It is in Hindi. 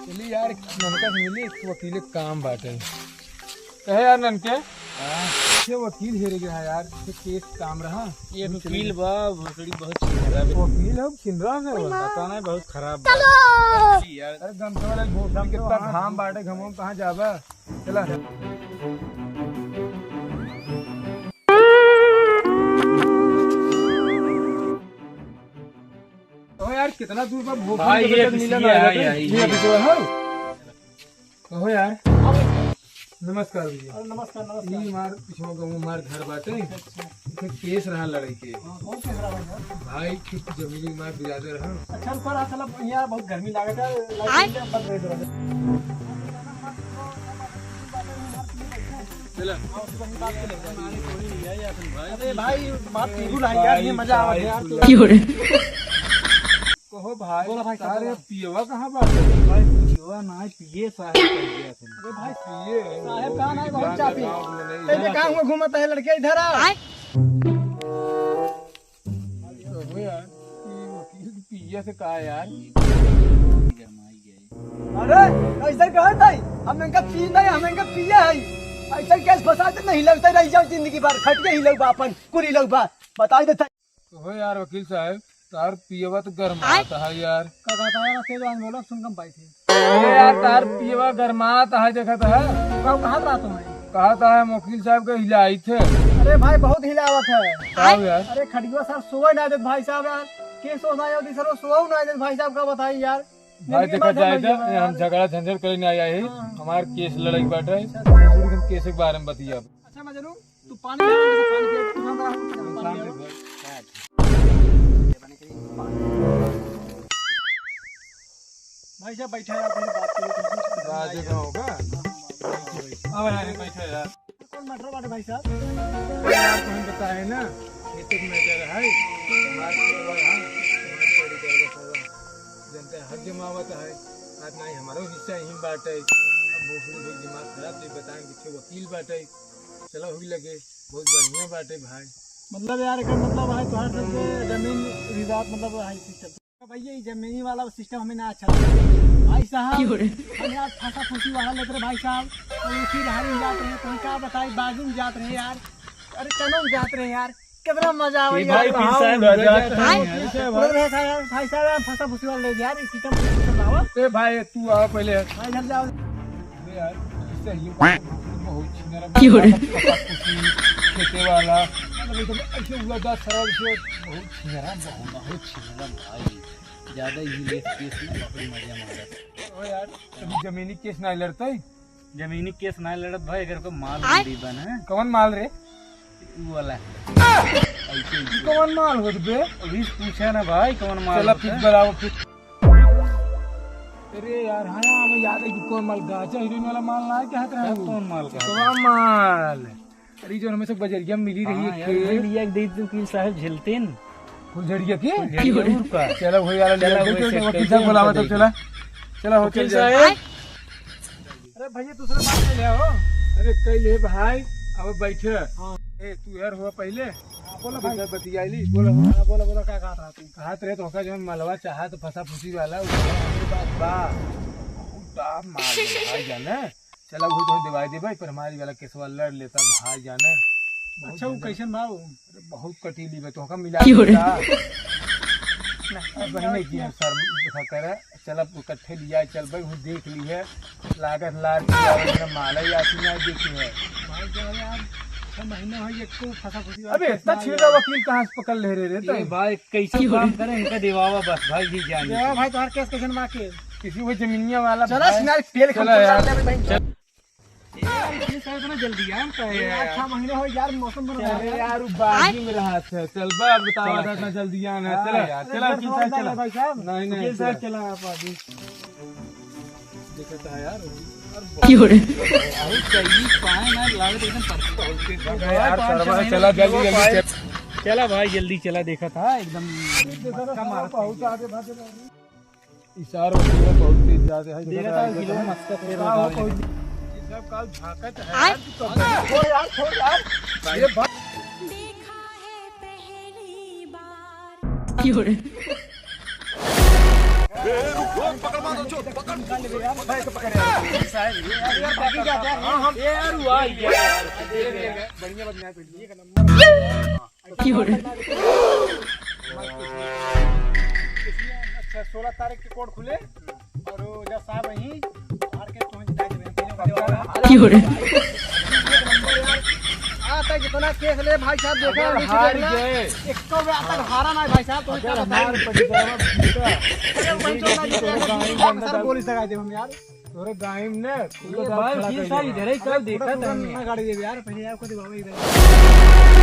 चली यार ननका से मिली वकील के काम बाटे कहे यार ननके ये वकील हेरे गया है यार ये केस काम रहा ये वकील बा भोसड़ी बहुत छिनरा बे वकील है छिंदरा है पता नहीं बहुत खराब यार अरे गमछा वाला भोसड़ी कितना घाम बाटे घमो कहाँ जाबा चला ओ यार कितना दूर पर भाई ये मिलन है ये अभी तो है कहो यार नमस्कार भैया नमस्कार ई मार पिछवा गाँव मार घर बाटे इसमें केस रहा लड़ाई के कौन से खराब भाई किस जमीन मार बिरादर रहा अच्छा रुको रहा चला यहाँ बहुत गर्मी लागत है लाइट बंद कर दो चला अरे भाई बात टेबल है यार ये मजा आ रहा है की हो रहे कहो भाई बोला भाई, सारे पियवा कहाँ बाटे भाई पियोवा ना पिए साहब कर दिया तुम अरे भाई पिए साहब कहाँ नहीं बहुत चापी नहीं तेरे कहाँ हुआ घूमता है लड़के इधर आ कहो यार ये वकील पिया से कहा यार अरे ऐसा कहे था हम इनका पी नहीं हम इनका पिए है ऐसा कैसे फंसाते नहीं लगता रह जाओ जिंदगी भर खट के ही लोग अपन कुरी लोग बात बता देता कहो यार वकील साहब तार पियवा तो गरमाता है यार का कहता है तेरे आन बोला सुन कम पाई थी अरे यार तार पियवा गरमाता है देखा है कहाँ रहा तुम्हें कहा था है वकील साहब का हिलाई थे अरे भाई बहुत हिलावत है कहो यार अरे खड़िया सर सोए ना देते भाई साहब यार केस हो ना यार सर सोए ना देते भाई साहब का बताइए यार भाई देखा जाए तो हम झगड़ा झंझट करने आया है हमारे केस लड़ाई बाटे केस के बारे में बताइए आप अच्छा मजनू तू पानी भाई साहब बैठा है अपनी बात करो बात जगह होगा अब यार बैठा यार कौन मटर बाटे भाई साहब यार तुम्हें बताए ना खेत में मैटर है हमारे खेतवा हां जनता हक जमावत है आज नहीं हमारा हिस्सा ही बाटे अब भोसड़ी भाई दिमाग खराब तो बताएंगे कि वकील बाटे चलो हुई लगे बहुत बढ़िया बाटे भाई मतलब यार का मतलब है तुम्हारे सबके जमीन विवाद मतलब है सिस्टम भैया ये जमीनी वाला सिस्टम हमें ना अच्छा लगा भाई साहब हम यार फंसा फूसी वाला लेकर भाई साहब और उसी हारी जाते हैं तुम क्या बताई बाजू में जाते रहे यार अरे चनो में जाते रहे यार कितना मजा आवे यार भाई साहब फंसा फूसी वाला ले यार इस सिस्टम लाओ ए भाई तू आ पहले भाई इधर जाओ अरे यार इससे ही बहुत छिनरा खेते वाला मतलब ऐसे हुआ दा सरल से बहुत छिनरा बहुत छिनरा भाई ज्यादा ही केस में बड़ी मजा मारत ओ यार कभी जमीनी केस ना लड़ते जमीनी केस ना लड़त भाई अगर को माल दी बन है कौन माल रे वो वाला ऐसे कौन माल होत बे अभी पूछा ना भाई कौन माल चला फिर बराबर फिर अरे यार हाँ हमें याद है कि कौन माल गाचा हीरोइन वाला माल ना है क्या हाथ रहा कौन माल का कौन माल अरे जो हमें सब बजरिया मिली रही है लिया दे वकील साहब झेलते न फुलझड़िया की जरूर का चलो वही वाला चला ले वही वकील साहब बुलावा तब चला चला हो चल जाए अरे भैया दूसरे बात ले आओ अरे कई ले भाई अब बैठे ए तू यार हुआ पहले बोलो भाई बतियाली बोलो बोलो बोलो क्या कहा था तुम हाथ रहे तो होका जो मलवा चाहा तो फंसा फूसी वाला हमारे पास बा उल्टा मार भाई जाने चला वो तो दिवाई दे भाई पर हमारी वाला केसवा लड़ लेता भाई जाने अच्छा वो कैसे भाव अरे बहुत कटीली है तो होका मिला बहने की सर दिखा करे चला इकट्ठे लिया चल भाई वो देख ली है लागत लार की माला ही आती ना देखी है भाई जाने यार 6 महीने हो ये को फंसा फूसी अबे इतना छिड़ा वकील कहाँ से पकड़ ले रहे तो भाई कैसे काम करें इनका दिवावा बस भाई जी जाने भाई तुम्हारा केस कैसे ना के किसी वो जमीनिया वाला चला सिनार तेल चला यार इतना जल्दी यार 6 महीने हो यार मौसम बन रहा अरे है यार बागी में रहा था चल बा बताओ इतना जल्दी आना चला यार चला वकील साहब चला भाई साहब नहीं नहीं वकील साहब चला आप अभी देखता है यार की हो रहे बहुत चाहिए पाए ना लागत एकदम यार सरवा चला जल्दी जल्दी चला भाई जल्दी चला देखा था एकदम बहुत आगे भागे इशारा बहुत तेज जाते हैं देखा था किलो मस्का फेर सब काल झाकत है यार छोड़ यार छोड़ यार ये बात देखा है पहली बार की हो रहे निकाल ले यार, भाई तो पकड़ यार बाकी क्या क्या हम यार हुआ यार बढ़िया बदनाम कर लिए का नंबर अच्छा 16 तारीख के कोर्ट खुले और वो जज साहब वहीं बाहर के तुम्हें जिता दे आता कितना केस ले भाई साहब देखा हार गए 100 तक हारा ना भाई साहब तो क्या हार पड़ी सर बोली सका दे हम यार तोरे गाइम ने भाई ये सारी इधर ही कब देखा था गाड़ी दे यार पहले यार को दे बाबा इधर